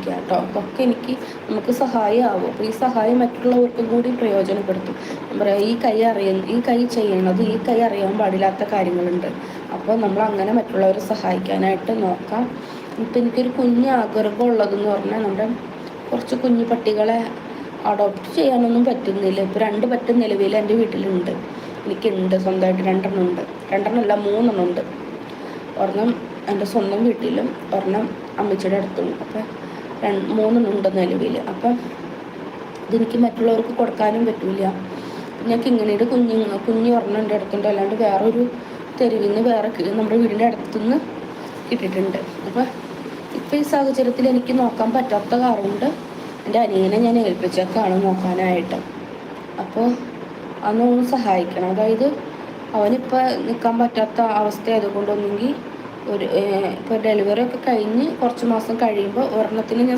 സഹായിക്കുക കേട്ടോ. അതൊക്കെ നമുക്ക് സഹായമാവും. അപ്പോൾ ഈ സഹായം മറ്റുള്ളവർക്കും കൂടി പ്രയോജനപ്പെടുത്തും. പറയാം, ഈ കൈ ചെയ്യണത്, ഈ കൈ അറിയാൻ പാടില്ലാത്ത കാര്യങ്ങളുണ്ട്. അപ്പോൾ നമ്മൾ അങ്ങനെ മറ്റുള്ളവരെ സഹായിക്കാനായിട്ട് നോക്കാം. ഇപ്പം എനിക്കൊരു കുഞ്ഞ് ആഗ്രഹം ഉള്ളതെന്ന് പറഞ്ഞാൽ നമ്മുടെ കുറച്ച് കുഞ്ഞു പട്ടികളെ അഡോപ്റ്റ് ചെയ്യാനൊന്നും പറ്റുന്നില്ല. ഇപ്പോൾ 2 പട്ടി നിലവിൽ എൻ്റെ വീട്ടിലുണ്ട്. എനിക്കുണ്ട് സ്വന്തമായിട്ട് 2 ഉണ്ട്. 2 3 ഉണ്ട്. ഒരെണ്ണം എൻ്റെ സ്വന്തം വീട്ടിലും ഒരെണ്ണം അമ്മച്ചിയുടെ അടുത്തും. അപ്പം 3 നിലവിൽ. അപ്പം ഇതെനിക്ക് മറ്റുള്ളവർക്ക് കൊടുക്കാനും പറ്റില്ല. ഞാൻ കിങ്ങിണിയുടെ കുഞ്ഞ് ഒരെണ്ണം എൻ്റെ അടുത്തുണ്ട്. അല്ലാണ്ട് വേറൊരു തെരുവിൽ നിന്ന് നമ്മുടെ വീടിൻ്റെ അടുത്തുനിന്ന് കിട്ടിയിട്ടുണ്ട്. അപ്പം ഇപ്പം ഈ സാഹചര്യത്തിൽ എനിക്ക് നോക്കാൻ പറ്റാത്ത കാരണം എൻ്റെ അനിയനെ ഞാൻ ഏൽപ്പിച്ചേക്കാണ് നോക്കാനായിട്ട്. അപ്പോൾ അതൊന്ന് സഹായിക്കണം. അതായത് അവനിപ്പോൾ നിൽക്കാൻ പറ്റാത്ത അവസ്ഥ ആയതുകൊണ്ടൊന്നെങ്കിൽ ഇപ്പോൾ ഡെലിവറി ഒക്കെ കഴിഞ്ഞ് കുറച്ച് മാസം കഴിയുമ്പോൾ ഒരെണ്ണത്തിന് ഞാൻ